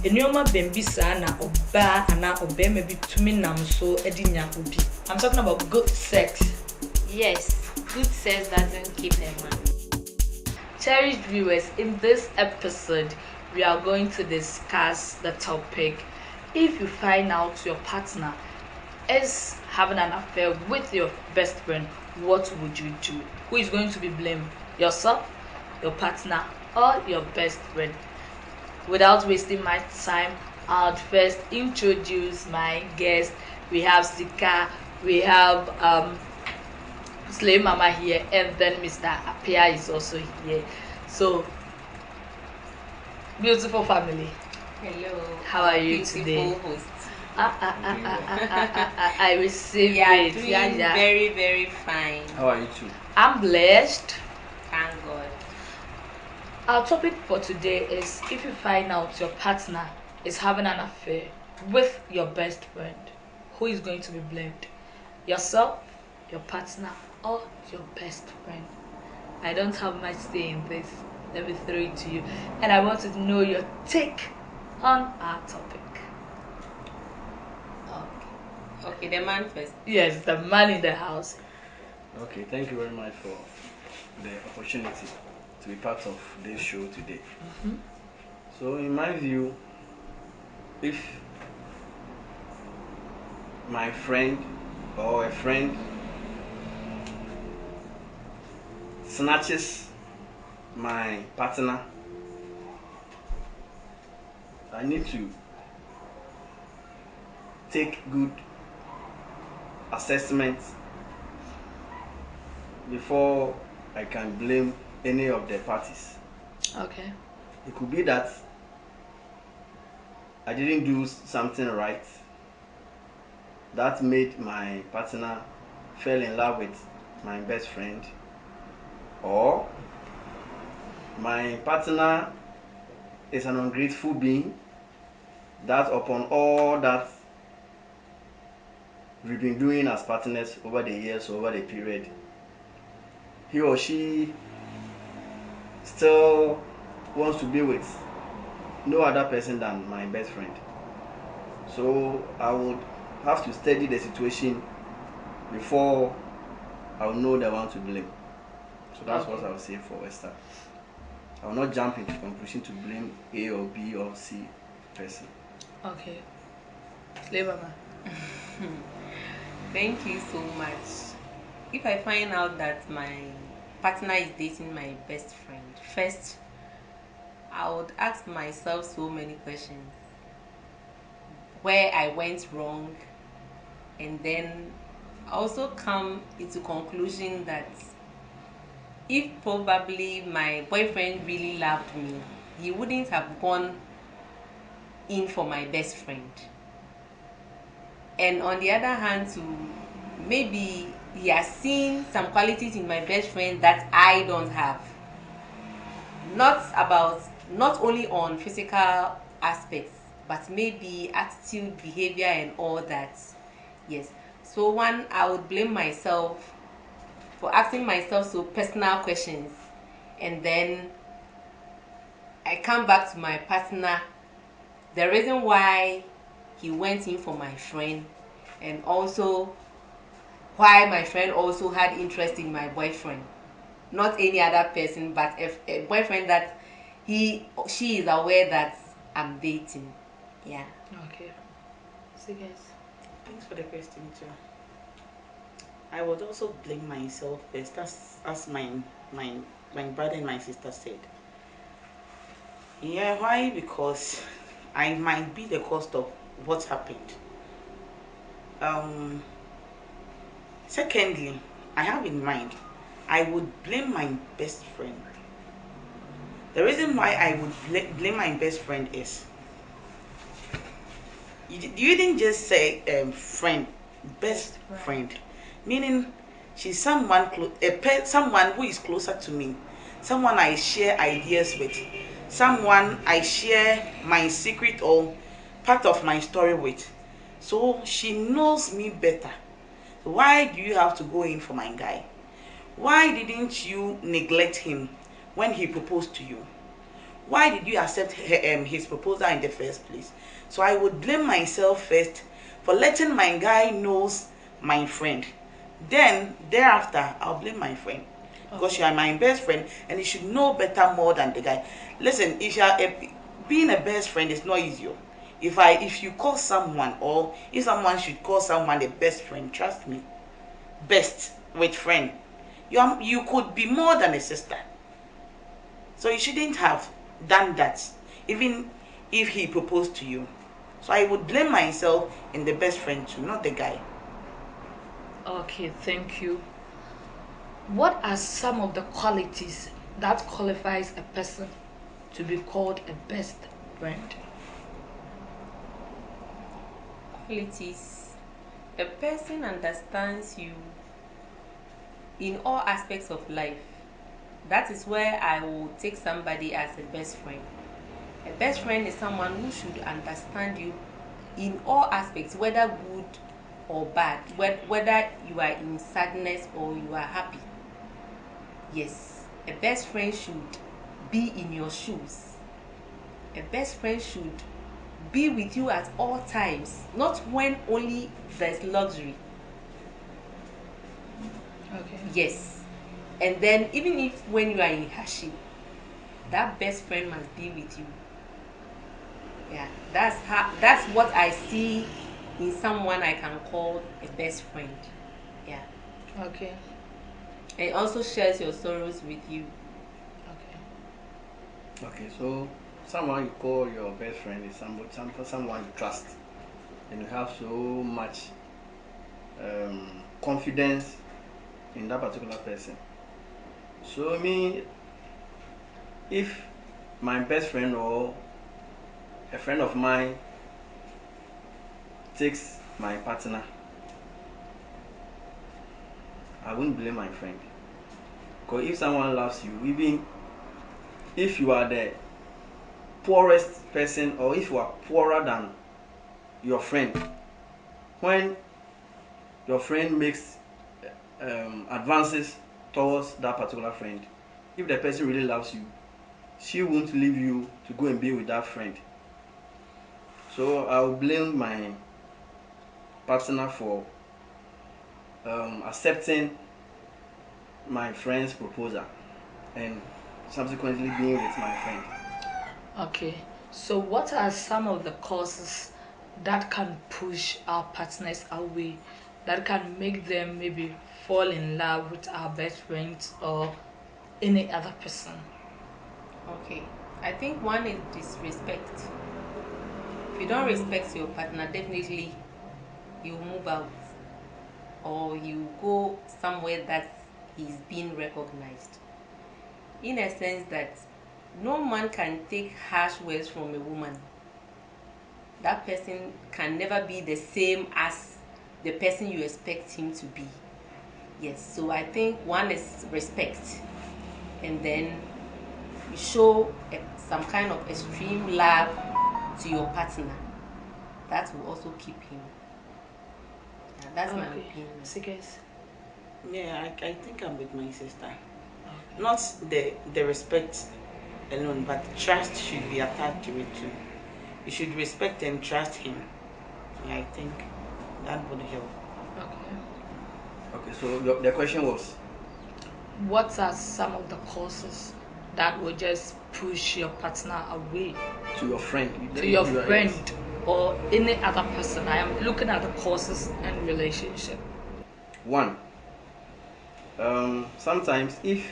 Enyoma bembi sana oba ana obema bi tumi nam so edinya obi. I'm talking about good sex. Yes, good sex doesn't keep a man. Cherished viewers, in this episode, we are going to discuss the topic: if you find out your partner is having an affair with your best friend, what would you do? Who is going to be blamed? Yourself, your partner, or your best friend? Without wasting my time, I'll first introduce my guest. We have Sika, we have Slay Mama here, and then Mr. Apia is also here. So, beautiful family. Hello. How are you beautiful today? Host. I receive it. Doing very, very fine. How are you too? I'm blessed. Thank God. Our topic for today is if you find out your partner is having an affair with your best friend, who is going to be blamed? Yourself, your partner, or your best friend? I don't have much say in this. Let me throw it to you. And I want to know your take on our topic. Okay, the man first. Yes, the man in the house. Okay, thank you very much for the opportunity to be part of this show today. So, in my view, if my friend or a friend snatches my partner, I need to take good assessment before I can blame any of the parties. Okay. It could be that I didn't do something right that made my partner fell in love with my best friend, or my partner is an ungrateful being that upon all that we've been doing as partners over the years, over the period, he or she still wants to be with no other person than my best friend. So I would have to study the situation before I will know the one to blame. So that's what I would say for Esther. I will not jump into conclusion to blame A or B or C person. Okay. Slay Mama. Thank you so much. If I find out that my partner is dating my best friend, first I would ask myself so many questions. Where I went wrong, and then also come into conclusion that if probably my boyfriend really loved me, he wouldn't have gone in for my best friend. And on the other hand, to maybe he has seen some qualities in my best friend that I don't have. Not only on physical aspects, but maybe attitude, behavior, and all that. Yes. So one, I would blame myself for asking myself so personal questions, and then I come back to my partner, the reason why he went in for my friend, and also why my friend also had interest in my boyfriend. Not any other person, but a boyfriend that she is aware that I'm dating. Yeah. Okay. So guys. Thanks for the question too. I would also blame myself first, as my brother and my sister said. Yeah, why? Because I might be the cause of what happened. Secondly, I have in mind I would blame my best friend. The reason why I would blame my best friend is you didn't just say friend, best friend, meaning she's someone someone who is closer to me, someone I share ideas with, someone I share my secret or part of my story with. So she knows me better. Why do you have to go in for my guy? Why didn't you neglect him when he proposed to you? Why did you accept his proposal in the first place? So I would blame myself first for letting my guy knows my friend. Then thereafter, I'll blame my friend because you are my best friend and you should know better more than the guy. Listen, if you are being a best friend is not easy. If you call someone, or if someone should call someone a best friend, trust me, best with friend, you could be more than a sister. So you shouldn't have done that, even if he proposed to you. So I would blame myself in the best friend too, not the guy. Okay, thank you. What are some of the qualities that qualifies a person to be called a best friend? Qualities. A person understands you in all aspects of life. That is where I will take somebody as a best friend. A best friend is someone who should understand you in all aspects, whether good or bad, whether you are in sadness or you are happy. Yes, a best friend should be in your shoes. A best friend should be with you at all times, not when only there's luxury. Okay. Yes. And then even if when you are in hardship, that best friend must be with you. Yeah, that's what I see in someone I can call a best friend. Yeah. Okay. And also shares your sorrows with you. Okay. Okay, so someone you call your best friend is someone you trust, and you have so much confidence in that particular person. So me, if my best friend or a friend of mine takes my partner, I wouldn't blame my friend. Because if someone loves you, even if you are the poorest person, or if you are poorer than your friend, when your friend makes advances towards that particular friend, if the person really loves you, she won't leave you to go and be with that friend. So I'll blame my partner for accepting my friend's proposal and subsequently being with my friend. Okay. So what are some of the causes that can push our partners away, that can make them maybe fall in love with our best friends or any other person? Okay. I think one is disrespect. If you don't respect your partner, definitely you move out or you go somewhere that is being recognized. In a sense that no man can take harsh words from a woman. That person can never be the same as the person you expect him to be. Yes, so I think one is respect, and then you show some kind of extreme love to your partner. That will also keep him. Yeah, that's my Okay. opinion. Seekers. Yeah, I think I'm with my sister. Okay. Not the respect alone, but trust should be attached to it too. You should respect and trust him. Yeah, I think that would help. Okay. Okay, so the question was, What are some of the causes that will just push your partner away to your friend. to your You are- friend or any other person? I am looking at the causes and relationship. One, sometimes if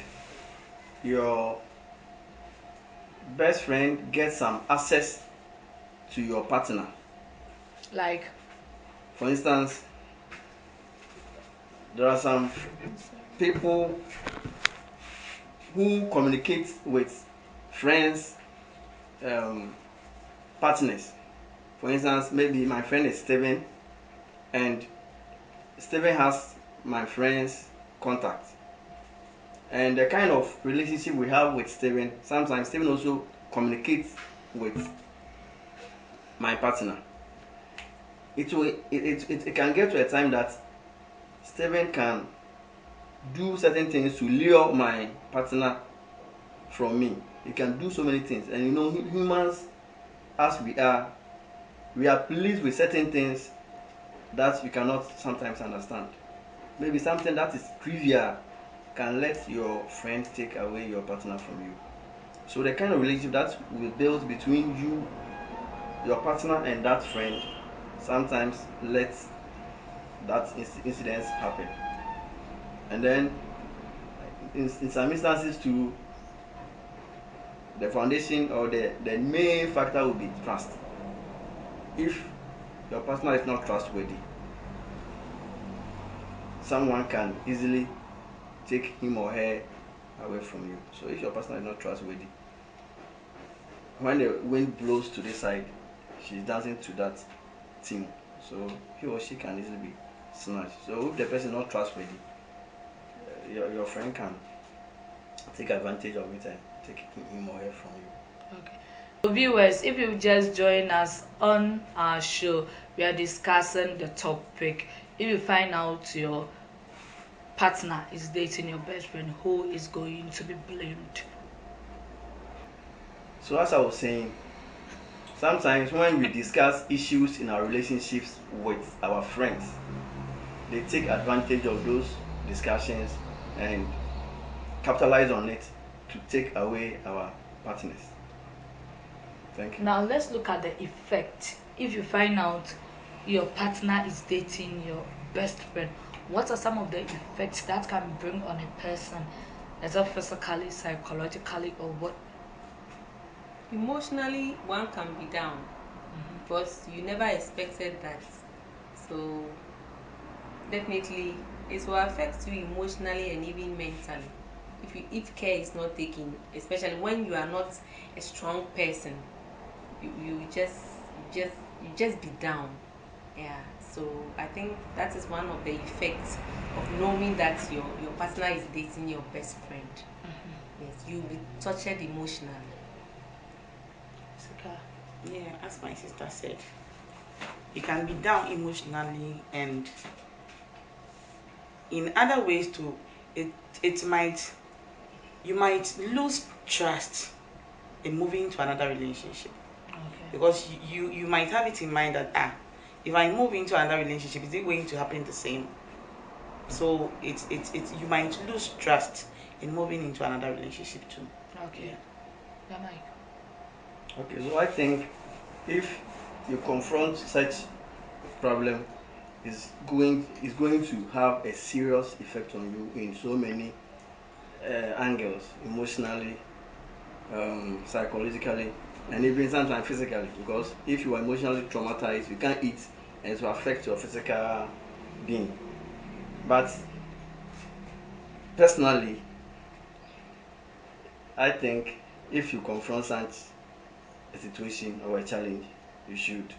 your best friend gets some access to your partner, Like, for instance, there are some people who communicate with friends, partners. For instance, maybe my friend is Steven, and Steven has my friend's contact. And the kind of relationship we have with Steven, sometimes Steven also communicates with my partner. It can get to a time that Steven can do certain things to lure my partner from me. You can do so many things. And you know, humans, as we are pleased with certain things that you cannot sometimes understand. Maybe something that is trivial can let your friend take away your partner from you. So the kind of relationship that will build between you, your partner, and that friend sometimes lets that incidents happen. And then in some instances too, the foundation or the main factor will be trust. If your partner is not trustworthy, someone can easily take him or her away from you. So if your partner is not trustworthy, when the wind blows to this side, she's dancing to that team. So he or she can easily be snatched. So if the person is not trustworthy, your friend can take advantage of it and take him or her from you. Okay. So viewers, if you just join us on our show, we are discussing the topic. If you find out your partner is dating your best friend, who is going to be blamed? So as I was saying, sometimes when we discuss issues in our relationships with our friends, they take advantage of those discussions and capitalize on it to take away our partners. Thank you. Now let's look at the effect. If you find out your partner is dating your best friend, what are some of the effects that can bring on a person, either physically, psychologically, or what? Emotionally, one can be down because you never expected that. So definitely it will affect you emotionally and even mentally if care is not taken, especially when you are not a strong person. You just be down. Yeah, so I think that is one of the effects of knowing that your partner is dating your best friend. Yes, you'll be tortured emotionally. Yeah, as my sister said, you can be down emotionally, and in other ways too, it might you might lose trust in moving to another relationship. Okay. Because you might have it in mind that if I move into another relationship, is it going to happen the same? So it's you might lose trust in moving into another relationship too. Okay. Yeah, Mike. Okay, so I think if you confront such problem, is going to have a serious effect on you in so many angles, emotionally, psychologically, and even sometimes physically. Because if you are emotionally traumatized, you can't eat, and it will affect your physical being. But personally, I think if you confront such a situation or a challenge, you should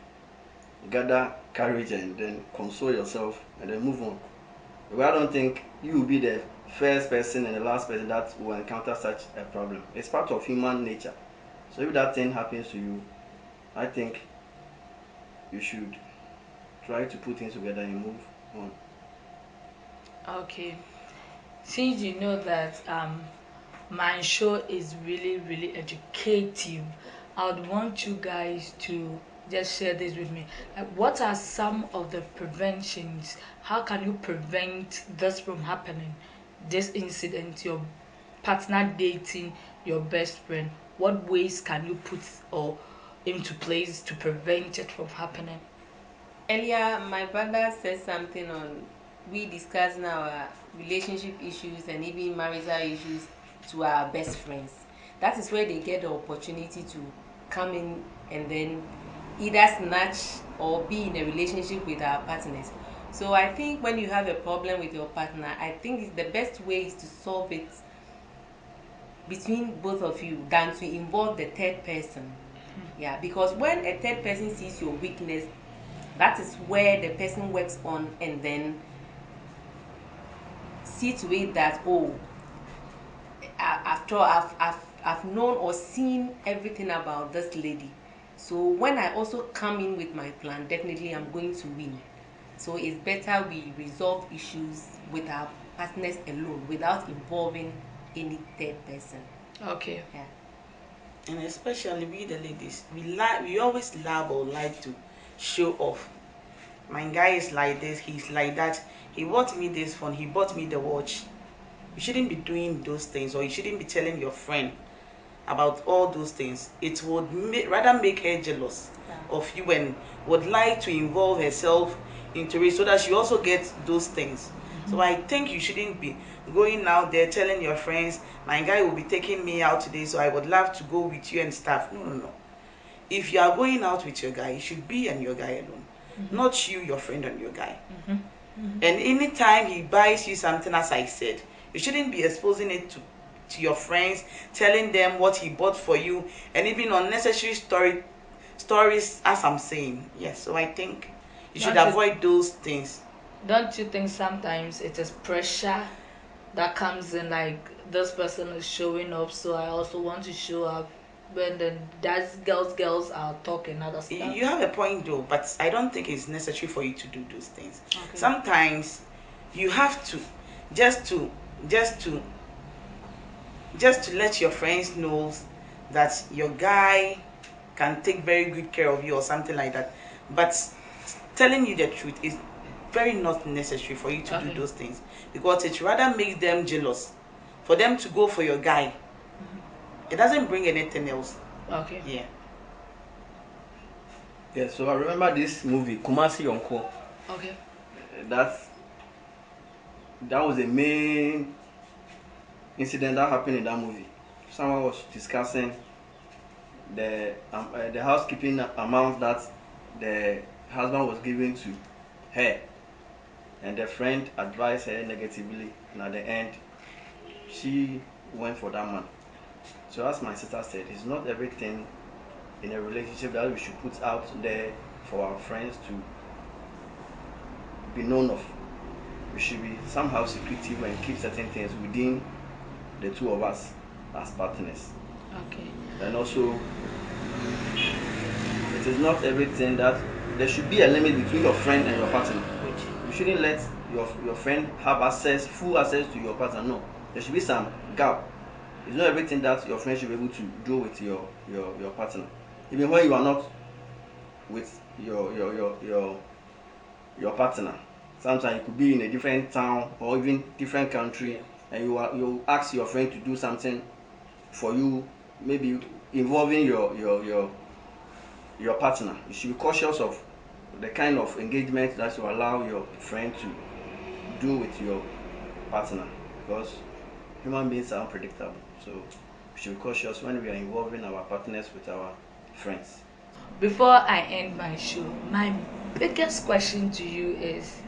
gather courage and then console yourself and then move on. But I don't think you will be the first person and the last person that will encounter such a problem. It's part of human nature. So if that thing happens to you, I think you should try to put things together and move on. Okay. Since you know that my show is really educative, I would want you guys to just share this with me. Like, what are some of the preventions? How can you prevent this from happening? This incident, your partner dating your best friend. What ways can you put or into place to prevent it from happening? Earlier, my brother said something on we discussing our relationship issues and even marital issues to our best friends. That is where they get the opportunity to come in and then either snatch or be in a relationship with our partners. So I think when you have a problem with your partner, I think the best way is to solve it between both of you than to involve the third person. Yeah, because when a third person sees your weakness, that is where the person works on and then see to it that, oh, after all, I've known or seen everything about this lady. So when I also come in with my plan, definitely I'm going to win. So it's better we resolve issues with our partners alone without involving any third person. Okay. Yeah. And especially we the ladies, we always love or like to show off. My guy is like this, he's like that. He bought me this phone, he bought me the watch. You shouldn't be doing those things, or you shouldn't be telling your friend about all those things. It would rather make her jealous of you and would like to involve herself into it so that she also gets those things. So I think you shouldn't be going out there telling your friends, my guy will be taking me out today, so I would love to go with you and stuff. No, no, no. If you are going out with your guy, you should be and your guy alone, not you, your friend, and your guy. And anytime he buys you something, as I said, you shouldn't be exposing it to your friends, telling them what he bought for you, and even unnecessary stories, as I'm saying. Yes, so I think you should avoid those things. Don't you think sometimes it is pressure that comes in, like this person is showing up, so I also want to show up, but then that's girls are talking other stuff. You have a point though, but I don't think it's necessary for you to do those things. Okay. Sometimes you have to just to let your friends know that your guy can take very good care of you or something like that. But telling you the truth is very not necessary for you to do those things, because it rather makes them jealous for them to go for your guy. It doesn't bring anything else. Okay. Yeah. Yeah, so I remember this movie, Kumasi Yonko. Okay. That was the main incident that happened in that movie. Someone was discussing the housekeeping amount that the husband was giving to her, and the friend advised her negatively, and at the end she went for that man. So as my sister said, it's not everything in a relationship that we should put out there for our friends to be known of. We should be somehow secretive and keep certain things within the two of us as partners. Okay. And also, it is not everything that there should be a limit between your friend and your partner. You shouldn't let your friend have full access to your partner. No, there should be some gap. It's not everything that your friend should be able to do with your partner. Even when you are not with your partner, sometimes you could be in a different town or even different country, and you ask your friend to do something for you, maybe involving your partner. You should be cautious of the kind of engagement that you allow your friend to do with your partner, because human beings are unpredictable. So we should be cautious when we are involving our partners with our friends. Before I end my show, my biggest question to you is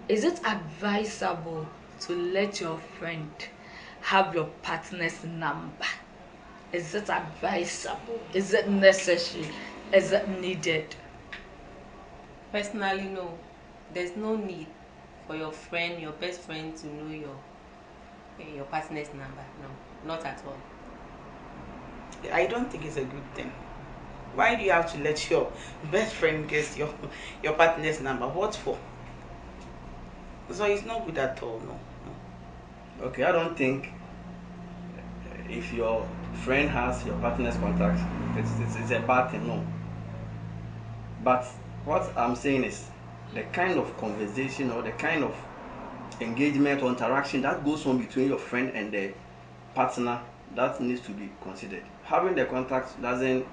it advisable to let your friend have your partner's number? Is it advisable? Is it necessary? Is it needed? Personally, no. There's no need for your friend, your best friend, to know your partner's number. No, not at all. I don't think it's a good thing. Why do you have to let your best friend guess your partner's number? What for? So it's not good at all. No. Okay, I don't think if your friend has your partner's contact, it's a bad thing. No. But what I'm saying is the kind of conversation or the kind of engagement or interaction that goes on between your friend and the partner, that needs to be considered. Having the contact doesn't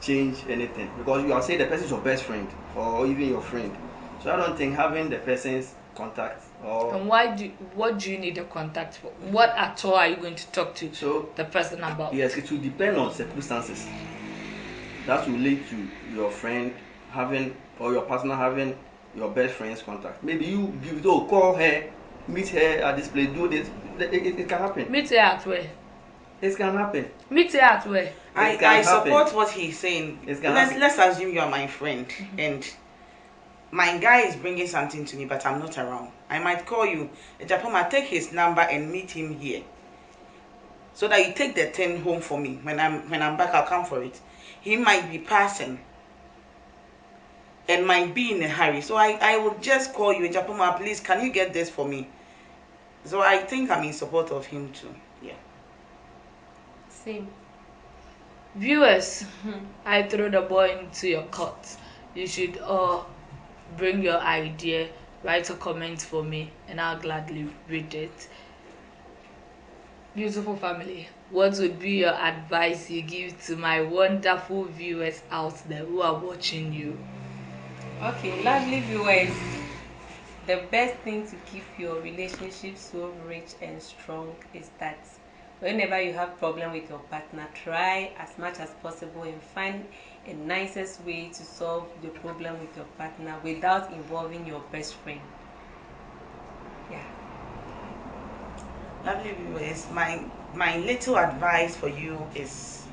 change anything, because you are saying the person is your best friend or even your friend. So I don't think having the person's contact or And what do you need a contact for? What at all are you going to talk to the person about? Yes, it will depend on circumstances that will lead to your friend having or your partner having your best friend's contact. Maybe you give it, call her, meet her at this place, do this. It can happen. Meet her at where? It can happen. Meet her at where? I support what he's saying. Let's assume you are my friend, and my guy is bringing something to me, but I'm not around. I might call you, Japoma, take his number and meet him here, so that you take the thing home for me. When I'm back, I'll come for it. He might be passing and might be in a hurry, so I will just call you, Japoma, please, can you get this for me? So I think I'm in support of him too. Yeah. Same. Viewers, I throw the ball into your court. You should bring your idea, write a comment for me, and I'll gladly read it. Beautiful family, what would be your advice you give to my wonderful viewers out there who are watching you? Okay, lovely viewers. The best thing to keep your relationship so rich and strong is that whenever you have problem with your partner, try as much as possible and find a nicest way to solve the problem with your partner without involving your best friend. Yeah. Lovely viewers, my little advice for you is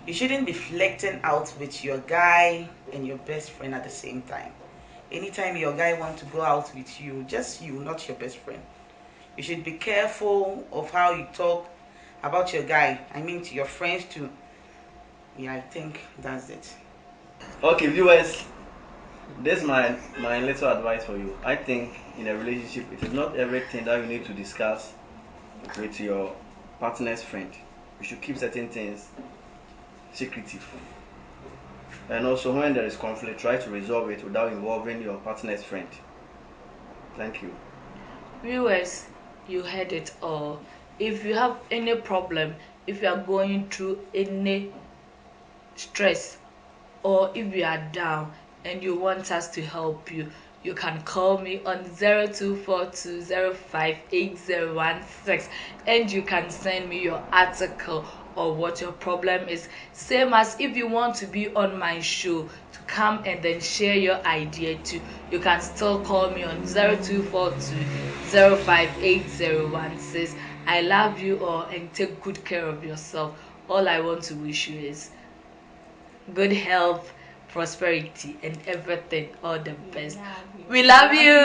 you shouldn't be flirting out with your guy and your best friend at the same time. Anytime your guy wants to go out with you, just you, not your best friend. You should be careful of how you talk about your guy. I mean to your friends too. Yeah, I think that's it. Okay, viewers, this is my little advice for you. I think in a relationship, it is not everything that you need to discuss with your partner's friend. You should keep certain things secretive. And also, when there is conflict, try to resolve it without involving your partner's friend. Thank you. Viewers, you heard it all. If you have any problem, if you are going through any stress, or if you are down and you want us to help you, you can call me on 0242058016 and you can send me your article or what your problem is. Same as if you want to be on my show to come and then share your idea too, you can still call me on 0242058016. I love you all and take good care of yourself. All I want to wish you is good health, prosperity, and everything. All the best. We love you.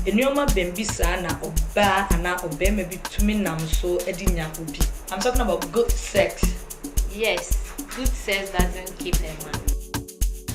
Enyoma bembi saa na oba ana obema bi tumi nam so edinya obi. I'm talking about good sex. Yes, good sex doesn't keep a man.